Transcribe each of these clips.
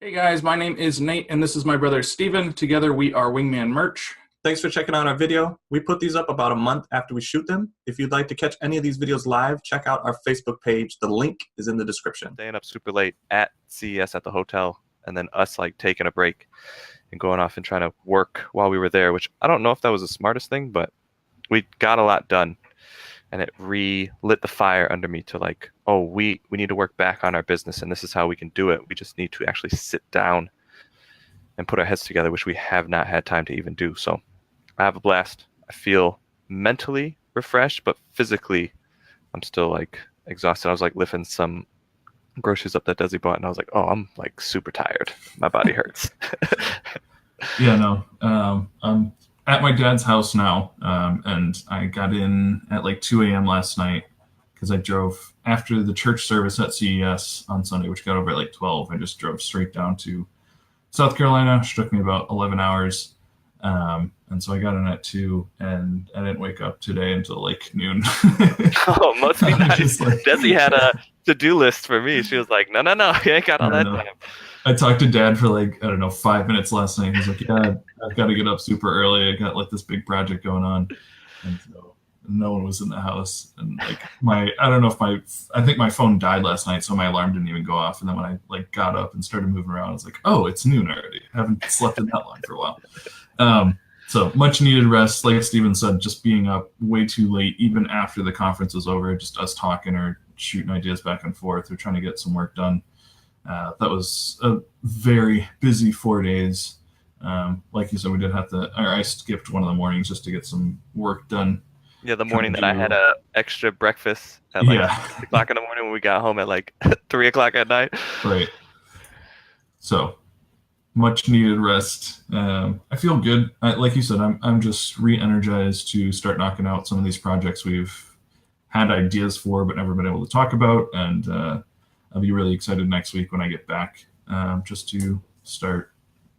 Hey guys, my name is Nate and this is my brother Steven. Together we are Wingman Merch. Thanks for checking out our video. We put these up about a month after we shoot them. If you'd like to catch any of these videos live, check out our Facebook page. The link is in the description. Staying up super late at CES at the hotel, and then us like taking a break and going off and trying to work while we were there, which I don't know if that was the smartest thing, but we got a lot done. And it lit the fire under me to like, oh, we need to work back on our business, and this is how we can do it. We just need to actually sit down and put our heads together, which we have not had time to even do. So I have a blast. I feel mentally refreshed, but physically I'm still like exhausted. I was like lifting some groceries up that Desi bought, and I was like, oh, I'm like super tired. My body hurts. Yeah, no. I'm at my dad's house now, and I got in at like 2 a.m. last night because I drove after the church service at CES on Sunday, which got over at like 12. I just drove straight down to South Carolina, which took me about 11 hours. And so I got in at 2, and I didn't wake up today until like noon. Oh, must be nice. Like, Desi had a to-do list for me. She was like, no, you ain't got all that time. I talked to Dad for like, I don't know, 5 minutes last night. He's like, yeah, I've got to get up super early. I got like this big project going on. And so no one was in the house. And like I think my phone died last night, so my alarm didn't even go off. And then when I like got up and started moving around, I was like, oh, it's noon already. I haven't slept in that long for a while. So much needed rest. Like Steven said, just being up way too late, even after the conference was over, just us talking or shooting ideas back and forth or trying to get some work done. That was a very busy 4 days. Like you said, I skipped one of the mornings just to get some work done. Yeah, the morning that I had a extra breakfast at like 6 o'clock in the morning when we got home at like 3 o'clock at night. Right. So much needed rest. I feel good. Like you said, I'm just re-energized to start knocking out some of these projects we've had ideas for but never been able to talk about, and I'll be really excited next week when I get back, just to start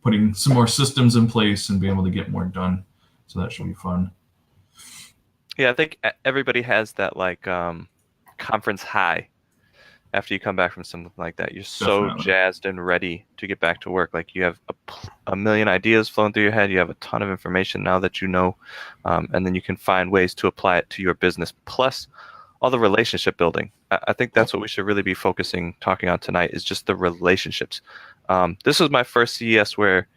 putting some more systems in place and be able to get more done. So that should be fun. Yeah, I think everybody has that like conference high after you come back from something like that. You're so Definitely jazzed and ready to get back to work. Like you have a million ideas flowing through your head. You have a ton of information now that you know, and then you can find ways to apply it to your business. Plus, all the relationship building. I think that's what we should really be talking on tonight, is just the relationships. This was my first CES where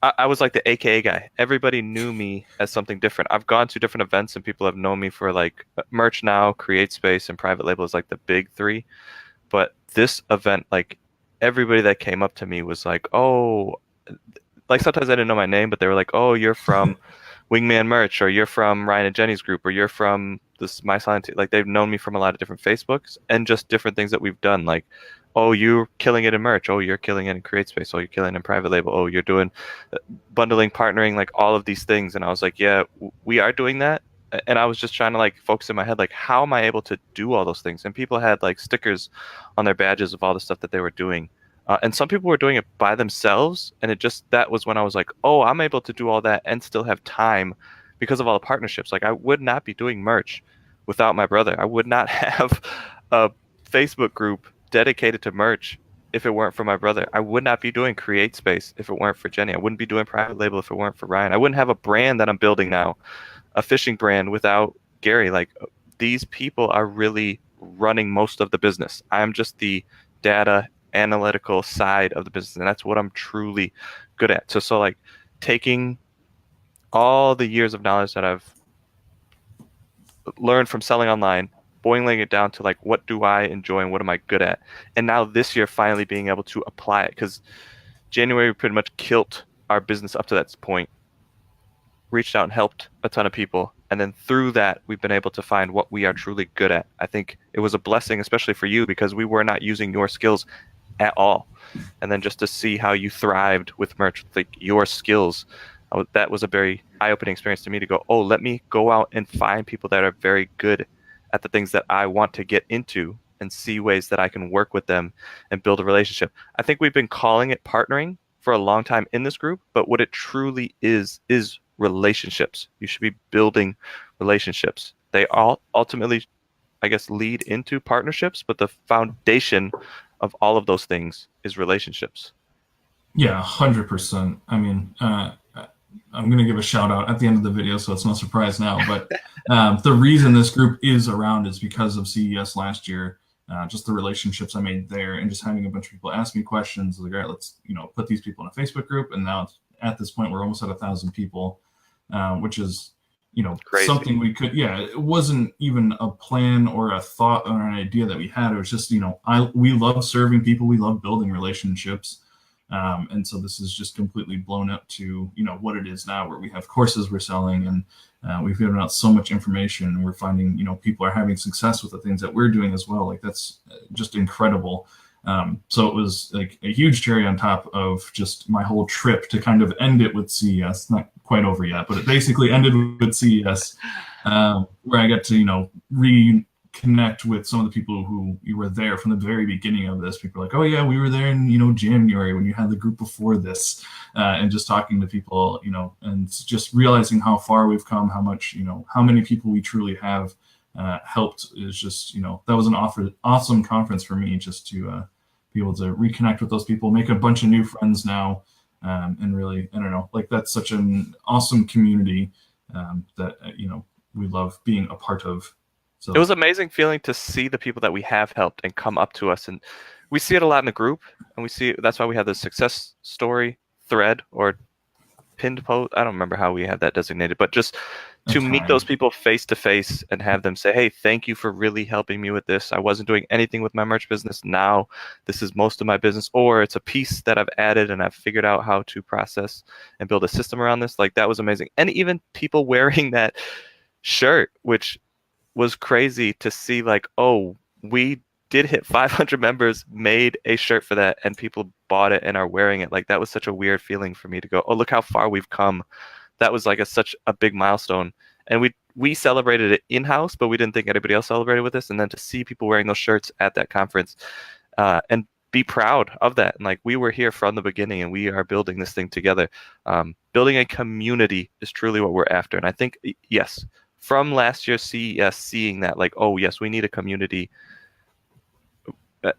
I was like the AKA guy. Everybody knew me as something different. I've gone to different events and people have known me for like Merch Now, Create Space, and Private Label is like the big three. But this event, like everybody that came up to me was like, oh, like sometimes I didn't know my name, but they were like, oh, you're from Wingman Merch, or you're from Ryan and Jenny's group, or you're from this My Silent Team. Like they've known me from a lot of different Facebooks and just different things that we've done. Like, oh, you're killing it in merch. Oh, you're killing it in Create Space. Oh, you're killing it in Private Label. Oh, you're doing bundling, partnering, like all of these things. And I was like, yeah, we are doing that. And I was just trying to like focus in my head, like, how am I able to do all those things? And people had like stickers on their badges of all the stuff that they were doing. And some people were doing it by themselves. And that was when I was like, oh, I'm able to do all that and still have time because of all the partnerships. Like I would not be doing merch without my brother. I would not have a Facebook group dedicated to merch if it weren't for my brother. I would not be doing Create Space if it weren't for Jenny. I wouldn't be doing Private Label if it weren't for Ryan. I wouldn't have a brand that I'm building now, a fishing brand, without Gary. Like these people are really running most of the business. I'm just the data analytical side of the business, and that's what I'm truly good at. So like taking all the years of knowledge that I've learned from selling online, boiling it down to like, what do I enjoy and what am I good at? And now this year, finally being able to apply it, because January pretty much killed our business up to that point, reached out and helped a ton of people. And then through that, we've been able to find what we are truly good at. I think it was a blessing, especially for you, because we were not using your skills at all. And then just to see how you thrived with merch, like your skills, that was a very eye-opening experience to me, to go, oh, let me go out and find people that are very good at the things that I want to get into and see ways that I can work with them and build a relationship. I think we've been calling it partnering for a long time in this group, but what it truly is relationships. You should be building relationships. They all ultimately, I guess, lead into partnerships, but the foundation of all of those things is relationships. Yeah, 100%. I mean, I'm going to give a shout out at the end of the video, so it's no surprise now. But the reason this group is around is because of CES last year. Just the relationships I made there, and just having a bunch of people ask me questions. Like, all right, let's put these people in a Facebook group, and now at this point we're almost at 1,000 people, which is Crazy. something we could. Yeah, it wasn't even a plan or a thought or an idea that we had. It was just we love serving people, we love building relationships. And so this is just completely blown up to what it is now, where we have courses we're selling, and we've given out so much information, and we're finding people are having success with the things that we're doing as well. Like, that's just incredible. So it was like a huge cherry on top of just my whole trip to kind of end it with CES. Not quite over yet, but it basically ended with CES, where I got to reconnect with some of the people who you were there from the very beginning of this. People are like, oh yeah, we were there in January when you had the group before this, and just talking to people, and just realizing how far we've come, how much how many people we truly have helped is just that was an awesome conference for me, just to be able to reconnect with those people, make a bunch of new friends now, and really, I don't know, like, that's such an awesome community that we love being a part of. So It was amazing feeling to see the people that we have helped and come up to us, and we see it a lot in the group, and that's why we have the success story thread or pinned post. I don't remember how we have that designated, but just to meet those people face to face and have them say, hey, thank you for really helping me with this. I wasn't doing anything with my merch business. Now this is most of my business, or it's a piece that I've added and I've figured out how to process and build a system around this. Like, that was amazing. And even people wearing that shirt, which was crazy to see, like, oh, we did hit 500 members, made a shirt for that, and people bought it and are wearing it. Like, that was such a weird feeling for me to go, oh, look how far we've come. That was like such a big milestone. And we celebrated it in-house, but we didn't think anybody else celebrated with us. And then to see people wearing those shirts at that conference, and be proud of that. And like, we were here from the beginning, and we are building this thing together. Building a community is truly what we're after. And I think, yes, from last year's CES, seeing that, like, oh yes, we need a community,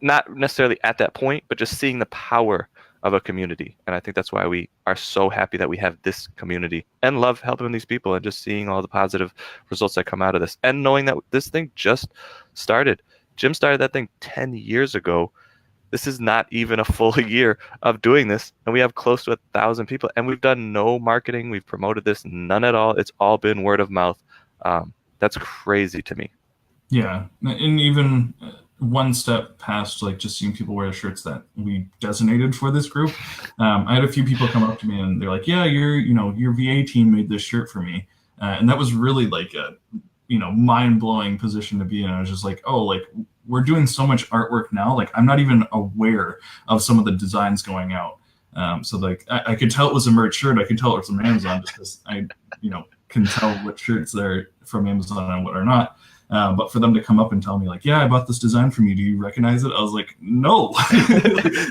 not necessarily at that point, but just seeing the power of a community. And I think that's why we are so happy that we have this community and love helping these people, and just seeing all the positive results that come out of this, and knowing that this thing just started. Jim started that thing 10 years ago. This is not even a full year of doing this, and we have close to 1,000 people, and we've done no marketing. We've promoted this, none at all. It's all been word of mouth. That's crazy to me. Yeah, and even one step past, like, just seeing people wear shirts that we designated for this group. I had a few people come up to me, and they're like, yeah, your VA team made this shirt for me. And that was really like a mind-blowing position to be in. I was just like, oh, like, we're doing so much artwork now, like, I'm not even aware of some of the designs going out. So like, I could tell it was a merch shirt. I could tell it was from Amazon, just because I can tell what shirts they're from Amazon and what are not. But for them to come up and tell me, like, yeah, I bought this design from you, do you recognize it? I was like, no.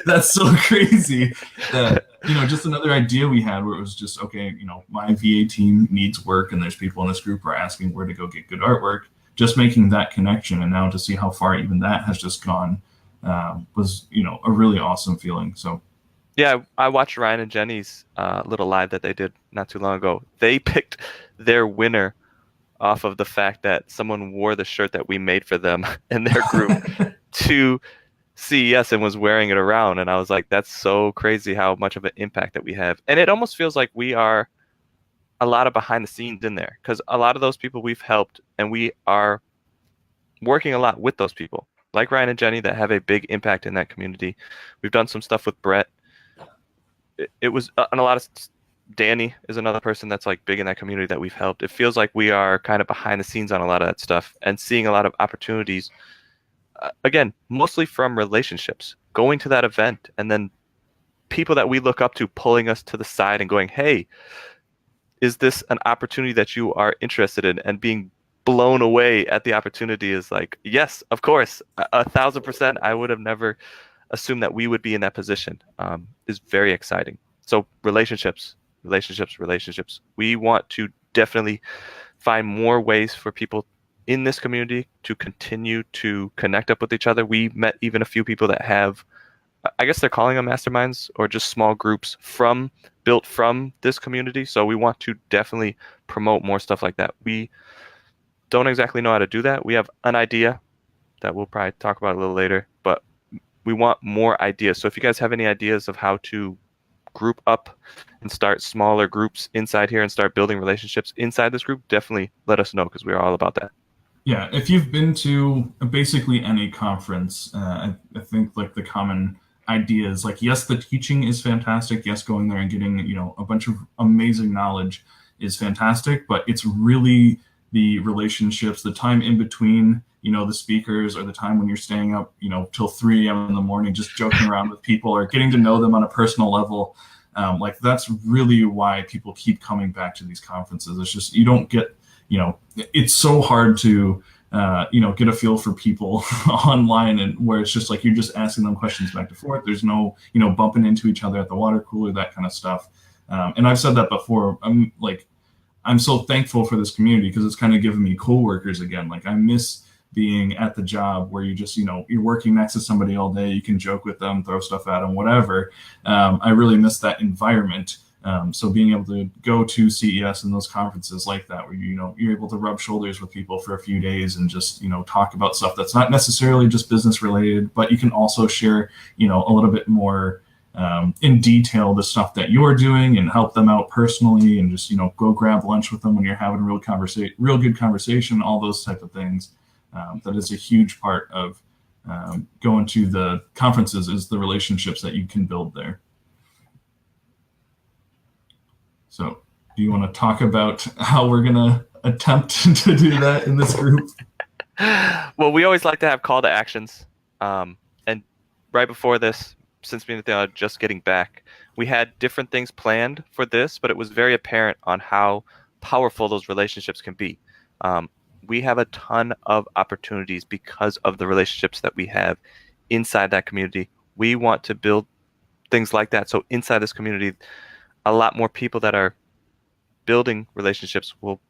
That's so crazy. That just another idea we had, where it was just, okay, my VA team needs work, and there's people in this group who are asking where to go get good artwork. Just making that connection, and now to see how far even that has just gone, was a really awesome feeling. So yeah, I watched Ryan and Jenny's little live that they did not too long ago. They picked their winner off of the fact that someone wore the shirt that we made for them in their group to CES and was wearing it around. And I was like, that's so crazy how much of an impact that we have. And it almost feels like we are a lot of behind the scenes in there, because a lot of those people we've helped, and we are working a lot with those people, like Ryan and Jenny, that have a big impact in that community. We've done some stuff with Brett. It was, and a lot of, Danny is another person that's like big in that community that we've helped. It feels like we are kind of behind the scenes on a lot of that stuff, and seeing a lot of opportunities, again, mostly from relationships, going to that event, and then people that we look up to pulling us to the side and going, hey, is this an opportunity that you are interested in? And being blown away at the opportunity is like, yes, of course, 1,000%. I would have never assumed that we would be in that position. Is very exciting. So relationships. We want to definitely find more ways for people in this community to continue to connect up with each other. We met even a few people that have I guess they're calling them masterminds or just small groups built from this community. So we want to definitely promote more stuff like that. We don't exactly know how to do that. We have an idea that we'll probably talk about a little later, but we want more ideas. So if you guys have any ideas of how to group up and start smaller groups inside here and start building relationships inside this group, definitely let us know, because we're all about that. Yeah, if you've been to basically any conference, I think like the common idea is like, yes, the teaching is fantastic. Yes, going there and getting, a bunch of amazing knowledge is fantastic, but it's really the relationships, the time in between, the speakers, or the time when you're staying up, till 3 a.m. in the morning, just joking around with people or getting to know them on a personal level. Like that's really why people keep coming back to these conferences. It's just, you don't get, it's so hard to, get a feel for people online, and where it's just like, you're just asking them questions back and forth. There's no, bumping into each other at the water cooler, that kind of stuff. And I've said that before. I'm so thankful for this community, because it's kind of given me coworkers again. Like I miss being at the job where you just, you're working next to somebody all day. You can joke with them, throw stuff at them, whatever. I really miss that environment. So being able to go to CES and those conferences like that, where you're able to rub shoulders with people for a few days and just talk about stuff that's not necessarily just business related, but you can also share a little bit more in detail the stuff that you're doing and help them out personally, and just go grab lunch with them when you're having real good conversation, all those type of things. That is a huge part of going to the conferences, is the relationships that you can build there. So do you want to talk about how we're going to attempt to do that in this group? Well, we always like to have call to actions. And right before this, since me and Theo are just getting back, we had different things planned for this, but it was very apparent on how powerful those relationships can be. We have a ton of opportunities because of the relationships that we have inside that community. We want to build things like that. So inside this community, a lot more people that are building relationships will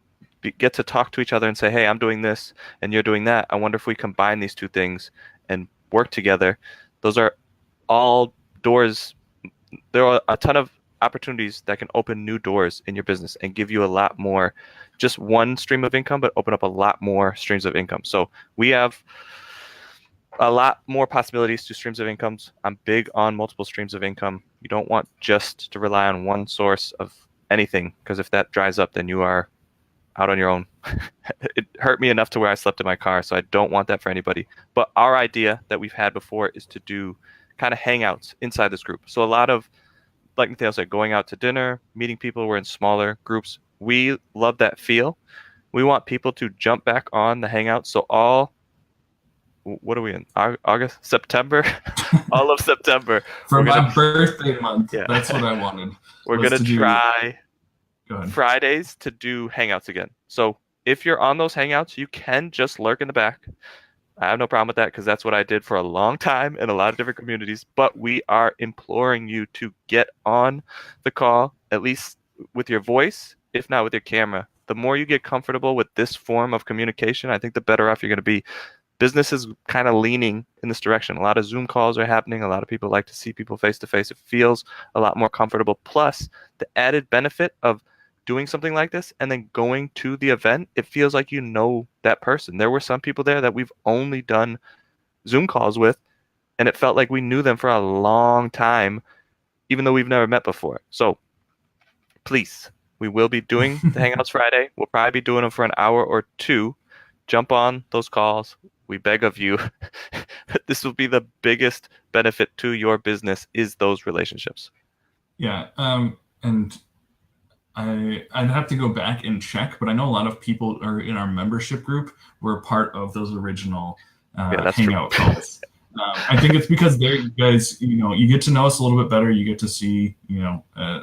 get to talk to each other and say, hey, I'm doing this and you're doing that. I wonder if we combine these two things and work together. Those are all doors. There are a ton of opportunities that can open new doors in your business and give you a lot more, just one stream of income, but open up a lot more streams of income. So we have a lot more possibilities to streams of incomes. I'm big on multiple streams of income. You don't want just to rely on one source of anything, because if that dries up, then you are out on your own. It hurt me enough to where I slept in my car, so I don't want that for anybody. But our idea that we've had before is to do kind of hangouts inside this group. So a lot of, like Mateo said, going out to dinner, meeting people. We're in smaller groups. We love that feel. We want people to jump back on the hangouts. So what are we in? August? September? All of September. For my birthday month. Yeah. That's what I wanted. We're going to try Fridays to do hangouts again. So if you're on those hangouts, you can just lurk in the back. I have no problem with that, because that's what I did for a long time in a lot of different communities. But we are imploring you to get on the call, at least with your voice, if not with your camera. The more you get comfortable with this form of communication, I think the better off you're going to be. Business is kind of leaning in this direction. A lot of Zoom calls are happening. A lot of people like to see people face to face. It feels a lot more comfortable. Plus, the added benefit of doing something like this and then going to the event, it feels like you know that person. There were some people there that we've only done Zoom calls with, and it felt like we knew them for a long time, even though we've never met before. So please, we will be doing the Hangouts Friday. We'll probably be doing them for an hour or two. Jump on those calls. We beg of you. This will be the biggest benefit to your business, is those relationships. Yeah. And I'd have to go back and check, but I know a lot of people are in our membership group were part of those original hangout calls. I think it's because there, you guys, you get to know us a little bit better. You get to see,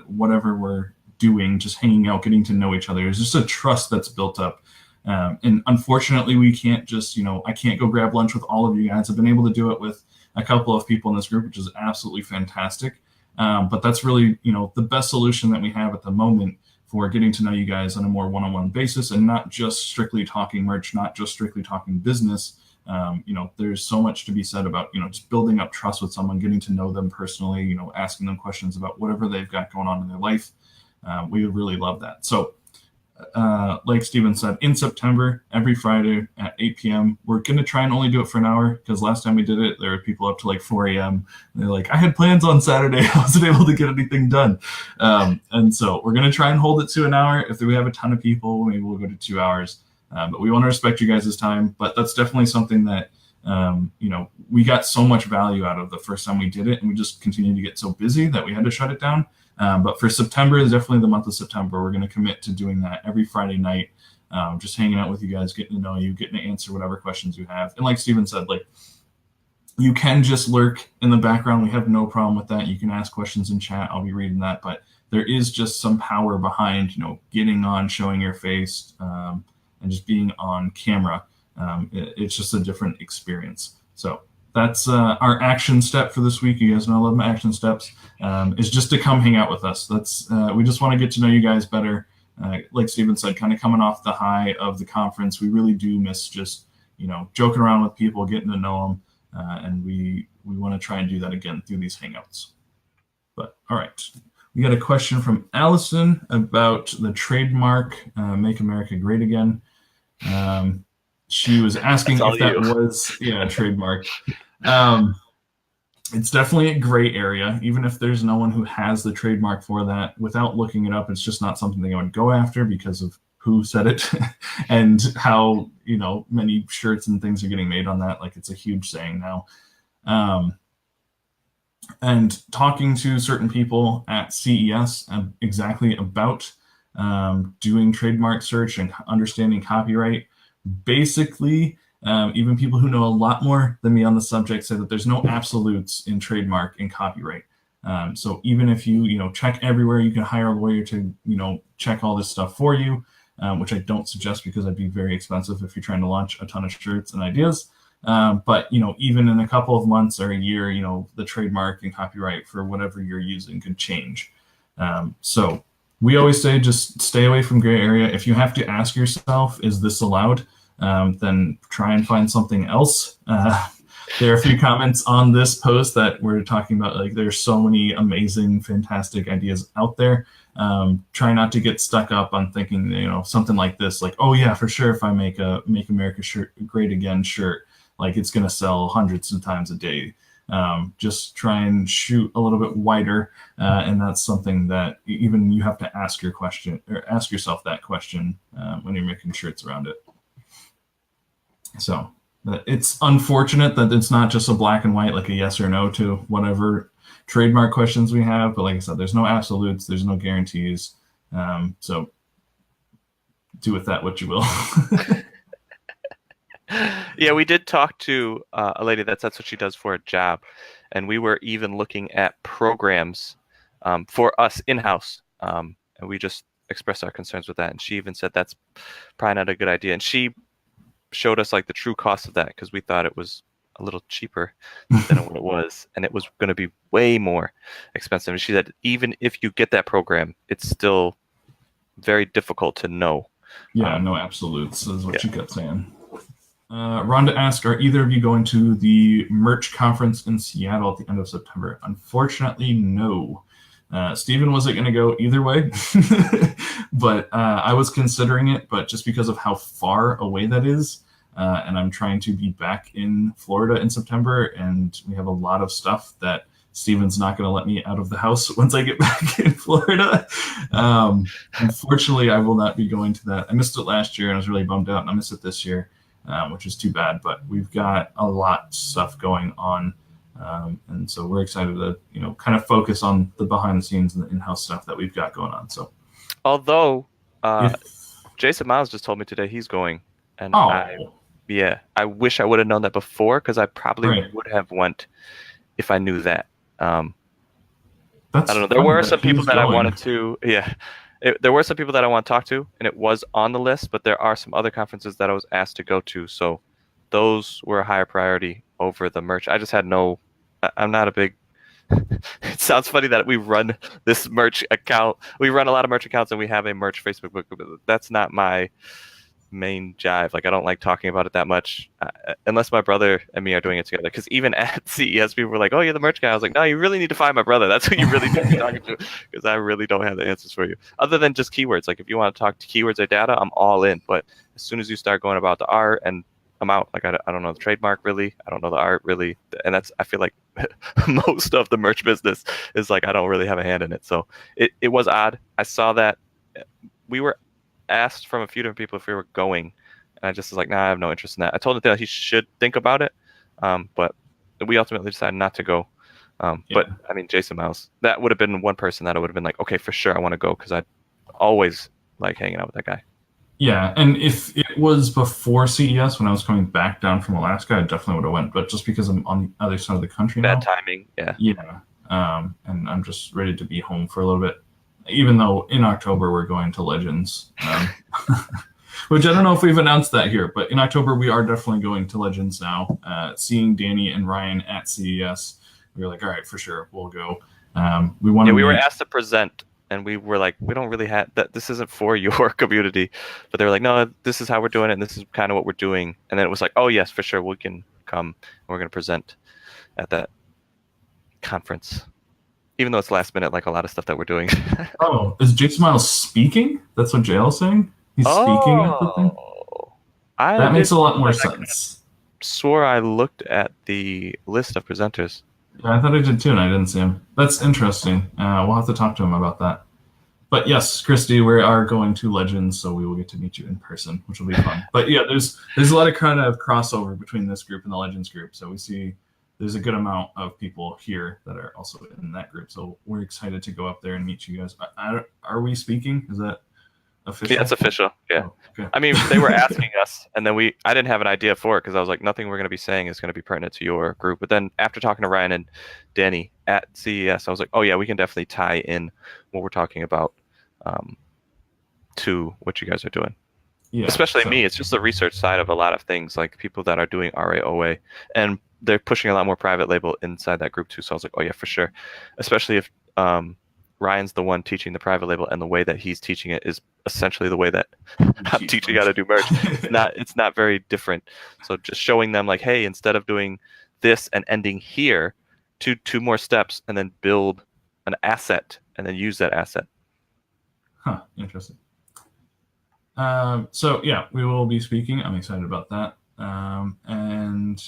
whatever we're doing, just hanging out, getting to know each other. There's just a trust that's built up. And unfortunately, we can't just, I can't go grab lunch with all of you guys. I've been able to do it with a couple of people in this group, which is absolutely fantastic. But that's really, the best solution that we have at the moment for getting to know you guys on a more one-on-one basis, and not just strictly talking merch, not just strictly talking business, There's so much to be said about, just building up trust with someone, getting to know them personally, asking them questions about whatever they've got going on in their life. We would really love that. So like Steven said, in September, every Friday at 8 p.m., we're going to try and only do it for an hour, because last time we did it, there were people up to like 4 a.m. And they're like, I had plans on Saturday. I wasn't able to get anything done. And so we're going to try and hold it to an hour. If we have a ton of people, maybe we'll go to 2 hours. But we want to respect you guys' time. But that's definitely something that, we got so much value out of the first time we did it, and we just continued to get so busy that we had to shut it down. But for September, is definitely the month of September. We're going to commit to doing that every Friday night, just hanging out with you guys, getting to know you, getting to answer whatever questions you have. And like Steven said, like, you can just lurk in the background. We have no problem with that. You can ask questions in chat. I'll be reading that. But there is just some power behind, getting on, showing your face, and just being on camera. It's just a different experience. So that's our action step for this week. You guys know I love my action steps. Is just to come hang out with us. That's we just want to get to know you guys better. Like Steven said, kind of coming off the high of the conference, we really do miss just joking around with people, getting to know them, and we want to try and do that again through these hangouts. But all right, we got a question from Allison about the trademark "Make America Great Again." She was asking if that was a trademark. It's definitely a gray area. Even if there's no one who has the trademark for that, without looking it up, it's just not something they would go after because of who said it and how many shirts and things are getting made on that. Like, it's a huge saying now. And talking to certain people at CES exactly about doing trademark search and understanding copyright. Basically, even people who know a lot more than me on the subject say that there's no absolutes in trademark and copyright. So even if you check everywhere, you can hire a lawyer to check all this stuff for you, which I don't suggest because that'd be very expensive if you're trying to launch a ton of shirts and ideas. But even in a couple of months or a year, the trademark and copyright for whatever you're using could change. So we always say just stay away from gray area. If you have to ask yourself, is this allowed? Then try and find something else. There are a few comments on this post that we're talking about, like, there's so many amazing, fantastic ideas out there. Try not to get stuck up on thinking, something like this, like, oh yeah, for sure, if I make a Make America Great Again shirt, like, it's going to sell hundreds of times a day. Just try and shoot a little bit wider, and that's something that even you have to ask yourself that question when you're making shirts around it. So it's unfortunate that it's not just a black and white, like a yes or no to whatever trademark questions we have. But like I said, there's no absolutes, there's no guarantees. So do with that what you will. Yeah, we did talk to a lady that's what she does for a job, and we were even looking at programs for us in-house, and we just expressed our concerns with that, and she even said that's probably not a good idea, and she showed us like the true cost of that because we thought it was a little cheaper than what it was, and it was going to be way more expensive. And she said even if you get that program, it's still very difficult to know. Yeah, no absolutes is what you kept saying. Rhonda asked, are either of you going to the merch conference in Seattle at the end of September? Unfortunately, no. Steven wasn't going to go either way, but I was considering it, but just because of how far away that is, and I'm trying to be back in Florida in September, and we have a lot of stuff that Steven's not going to let me out of the house once I get back in Florida. Unfortunately, I will not be going to that. I missed it last year, and I was really bummed out, and I missed it this year. Which is too bad, but we've got a lot of stuff going on, and so we're excited to kind of focus on the behind the scenes and the in-house stuff that we've got going on. So, although Jason Miles just told me today he's going, and I wish I would have known that before, because I probably would have went if I knew that. I don't know. There were some people that I wanted to, there were some people that I want to talk to, and it was on the list, but there are some other conferences that I was asked to go to, so those were a higher priority over the merch. I just had I'm not a big, it sounds funny that we run this merch account. We run a lot of merch accounts, and we have a merch Facebook group, but that's not my main jive. Like I don't like talking about it that much unless my brother and me are doing it together. Because even at CES, people were like, "Oh, you're the merch guy." I was like, "No, you really need to find my brother. That's who you really need to be talking to." Because I really don't have the answers for you, other than just keywords. Like if you want to talk to keywords or data, I'm all in. But as soon as you start going about the art, and I'm out. Like I don't know the trademark really. I don't know the art really, and that's I feel like most of the merch business is like I don't really have a hand in it. So it was odd. I saw that we were asked from a few different people if we were going, and I just was like, nah, I have no interest in that. I told him that he should think about it, but we ultimately decided not to go. But I mean, Jason Miles, that would have been one person that I would have been like, okay, for sure, I want to go because I always like hanging out with that guy. Yeah, and if it was before CES when I was coming back down from Alaska, I definitely would have went. But just because I'm on the other side of the country now, Bad timing, yeah. Yeah, and I'm just ready to be home for a little bit. Even though in October we're going to Legends, which I don't know if we've announced that here, but in October we are definitely going to Legends now. Seeing Danny and Ryan at CES, we were like, all right, for sure, we'll go. We want to. We were asked to present, and we were like, we don't really have that. This isn't for your community, but they were like, no, this is how we're doing it, and this is kind of what we're doing. And then it was like, oh yes, for sure, we can come. And we're going to present at that conference. Even though it's last minute, like a lot of stuff that we're doing. Oh, is Jason Miles speaking? That's what JL's saying? He's speaking at the thing? That makes a lot more sense. Swore I looked at the list of presenters. Yeah, I thought I did too, and I didn't see him. That's interesting. We'll have to talk to him about that. But yes, Christy, we are going to Legends, so we will get to meet you in person, which will be fun. But yeah, there's a lot of kind of crossover between this group and the Legends group, so we see there's a good amount of people here that are also in that group. So we're excited to go up there and meet you guys. Are we speaking? Is that official? Yeah, it's official. Yeah. Oh, okay. I mean, they were asking us, and then I didn't have an idea for it because I was like, nothing we're going to be saying is going to be pertinent to your group. But then after talking to Ryan and Danny at CES, I was like, oh yeah, we can definitely tie in what we're talking about to what you guys are doing. Yeah, especially me. It's just the research side of a lot of things, like people that are doing RAOA, and they're pushing a lot more private label inside that group too. So I was like, oh yeah, for sure. Especially if Ryan's the one teaching the private label, and the way that he's teaching it is essentially the way that I'm teaching how to do merch. It's not very different. So just showing them like, hey, instead of doing this and ending here, two more steps, and then build an asset, and then use that asset. Huh. Interesting. So yeah, we will be speaking. I'm excited about that. And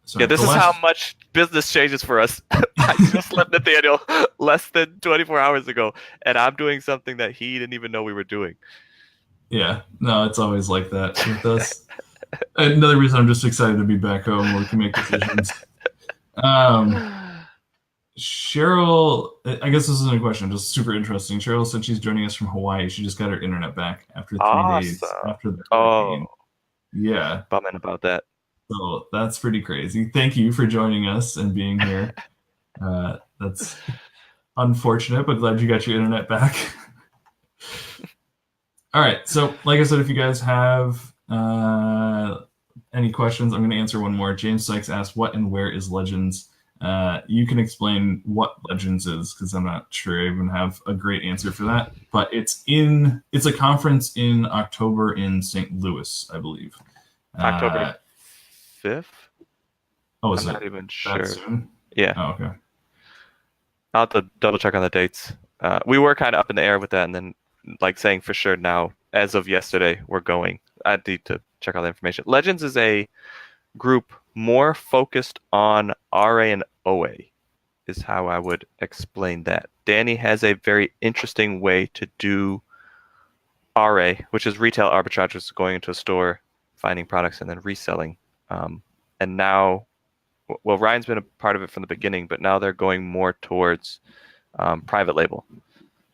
so yeah, this is how much business changes for us. I just left Nathaniel less than 24 hours ago, and I'm doing something that he didn't even know we were doing. Yeah, no, it's always like that with us. Another reason I'm just excited to be back home where we can make decisions. Cheryl, I guess this isn't a question, just super interesting. Cheryl said she's joining us from Hawaii. She just got her internet back after 3 days after the hurricane. Yeah. Bumming about that. So that's pretty crazy. Thank you for joining us and being here. That's unfortunate, but glad you got your internet back. All right. So like I said, if you guys have any questions, I'm going to answer one more. James Sykes asked, what and where is Legends? You can explain what Legends is, because I'm not sure I even have a great answer for that. But it's a conference in October in St. Louis, I believe. October 5th? Oh, is I'm it not even sure. Soon? Yeah. Oh, okay. I'll have to double check on the dates. We were kind of up in the air with that, and then like saying for sure now, as of yesterday, we're going. I need to check out the information. Legends is a group more focused on RA and OA, is how I would explain that. Danny has a very interesting way to do RA, which is retail arbitrage, which is going into a store, finding products, and then reselling. And now, well, Ryan's been a part of it from the beginning, but now they're going more towards private label.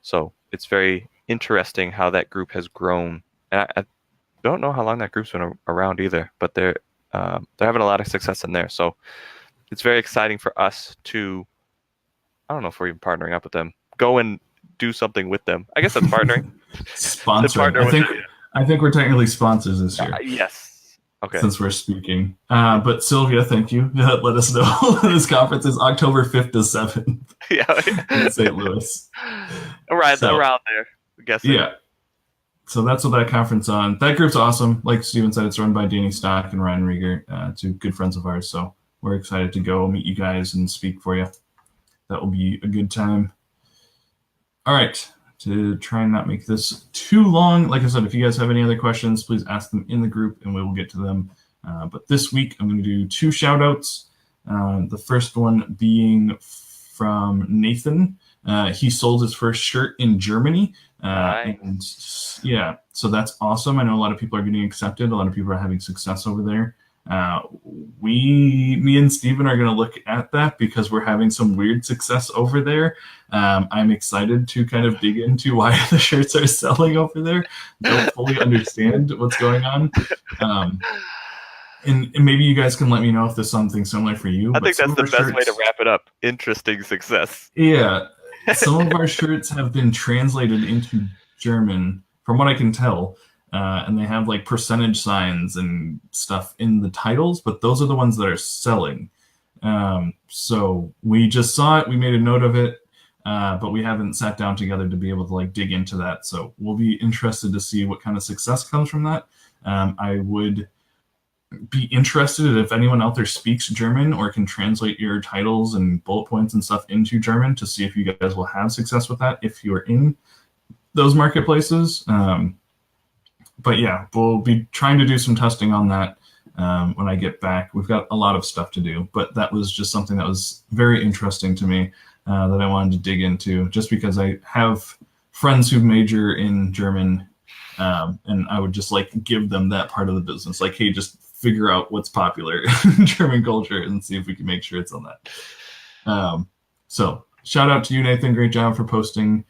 So it's very interesting how that group has grown. And I don't know how long that group's been around either, but they're having a lot of success in there. So it's very exciting for us to, I don't know if we're even partnering up with them, go and do something with them. I guess that's partnering. Sponsoring. I think we're technically sponsors this year. Yes. Okay. Since we're speaking. But Sylvia, thank you. Let us know. This conference is October 5th to 7th in St. Louis. Around there, I'm guessing. Yeah. So that's what that conference on. That group's awesome. Like Steven said, it's run by Danny Stock and Ryan Rieger, two good friends of ours. So we're excited to go meet you guys and speak for you. That will be a good time. All right. To try and not make this too long, like I said, if you guys have any other questions, please ask them in the group and we will get to them. But this week, I'm going to do 2 shout-outs. The first one being from Nathan. He sold his first shirt in Germany. Nice. And yeah, so that's awesome. I know a lot of people are getting accepted. A lot of people are having success over there. Me and Steven are going to look at that because we're having some weird success over there. I'm excited to kind of dig into why the shirts are selling over there. Don't fully understand what's going on. And maybe you guys can let me know if there's something similar for you. I think that's the best way to shirts, wrap it up. Interesting success. Yeah. Some of our shirts have been translated into German, from what I can tell. And they have like percentage signs and stuff in the titles, but those are the ones that are selling. So we just saw it, we made a note of it, but we haven't sat down together to be able to like dig into that. So we'll be interested to see what kind of success comes from that. I would be interested if anyone out there speaks German or can translate your titles and bullet points and stuff into German to see if you guys will have success with that if you're in those marketplaces. But yeah, we'll be trying to do some testing on that when I get back. We've got a lot of stuff to do, but that was just something that was very interesting to me that I wanted to dig into just because I have friends who major in German and I would just like give them that part of the business. Like, hey, just figure out what's popular in German culture and see if we can make sure it's on that. So shout out to you, Nathan. Great job for posting.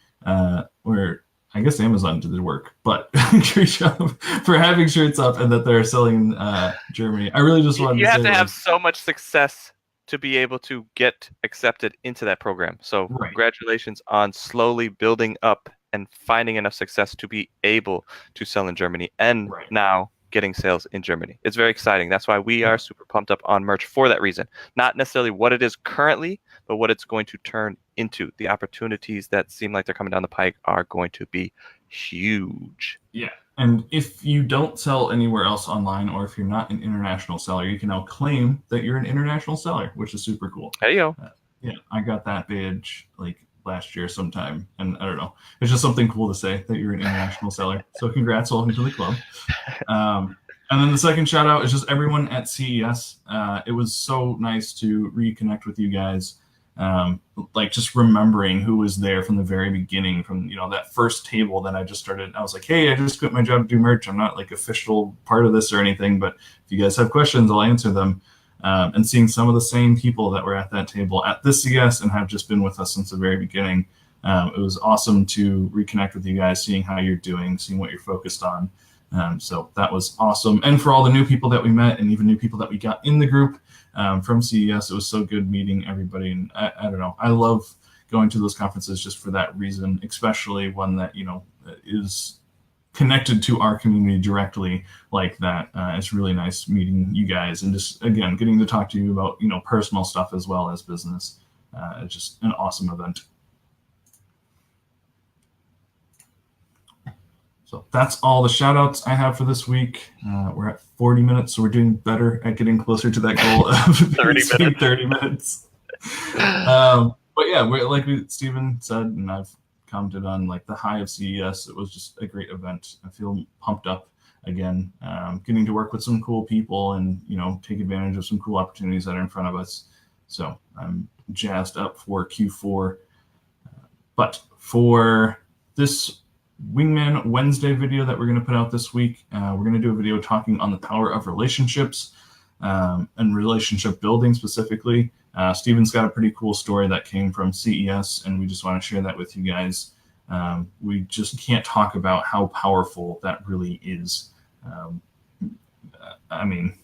I guess Amazon did the work, but great job for having shirts up and that they're selling in Germany. I really just wanted to say You have to have so much success to be able to get accepted into that program. So Congratulations on slowly building up and finding enough success to be able to sell in Germany and now getting sales in Germany. It's very exciting. That's why we are super pumped up on merch for that reason. Not necessarily what it is currently, but what it's going to turn into. The opportunities that seem like they're coming down the pike are going to be huge. Yeah. And if you don't sell anywhere else online or if you're not an international seller, you can now claim that you're an international seller, which is super cool. There you go. Yeah, I got that badge like last year sometime, and I don't know. It's just something cool to say that you're an international seller. So congrats, welcome to the club. And then the second shout out is just everyone at CES. It was so nice to reconnect with you guys. Like just remembering who was there from the very beginning, from that first table that I just started. I was like, hey, I just quit my job to do merch. I'm not like official part of this or anything, but if you guys have questions, I'll answer them. And seeing some of the same people that were at that table at this CES and have just been with us since the very beginning. It was awesome to reconnect with you guys, seeing how you're doing, seeing what you're focused on. So that was awesome. And for all the new people that we met and even new people that we got in the group from CES, it was so good meeting everybody. And I don't know, I love going to those conferences just for that reason, especially one that, is connected to our community directly like that. It's really nice meeting you guys and just, again, getting to talk to you about, personal stuff as well as business. It's just an awesome event. So that's all the shout outs I have for this week. We're at 40 minutes, so we're doing better at getting closer to that goal of 30 minutes. But yeah, we're, like Steven said, and I've commented on like the high of CES. It was just a great event. I feel pumped up again, getting to work with some cool people and, take advantage of some cool opportunities that are in front of us. So I'm jazzed up for Q4. But for this Wingman Wednesday video that we're going to put out this week, we're going to do a video talking on the power of relationships and relationship building specifically. Steven's got a pretty cool story that came from CES, and we just want to share that with you guys. We just can't talk about how powerful that really is. I mean,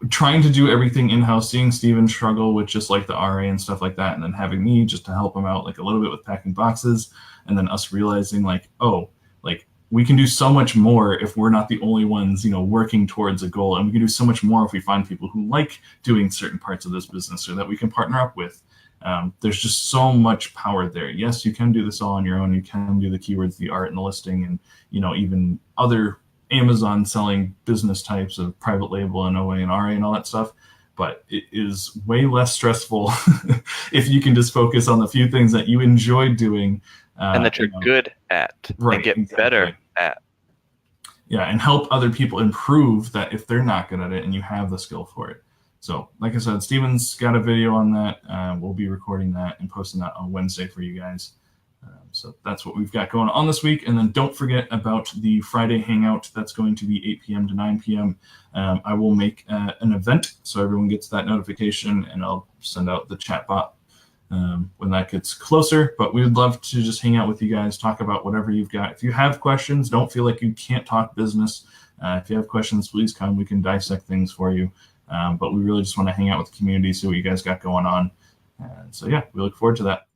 trying to do everything in-house, seeing Steven struggle with just like the RA and stuff like that, and then having me just to help him out like a little bit with packing boxes, and then us realizing like, oh, like we can do so much more if we're not the only ones, working towards a goal, and we can do so much more if we find people who like doing certain parts of this business or that we can partner up with. There's just so much power there. Yes, you can do this all on your own. You can do the keywords, the art, and the listing, and even other Amazon selling business types of private label and OA and RA and all that stuff. But it is way less stressful if you can just focus on the few things that you enjoy doing. And that you're good at, right, and get exactly. better at. Yeah, and help other people improve that if they're not good at it and you have the skill for it. So, like I said, Steven's got a video on that. We'll be recording that and posting that on Wednesday for you guys. So that's what we've got going on this week. And then don't forget about the Friday Hangout. That's going to be 8 p.m. to 9 p.m. I will make an event so everyone gets that notification, and I'll send out the chat bot when that gets closer. But we would love to just hang out with you guys, talk about whatever you've got. If you have questions, don't feel like you can't talk business. If you have questions, please come. We can dissect things for you. But we really just want to hang out with the community, see what you guys got going on. And so, yeah, we look forward to that.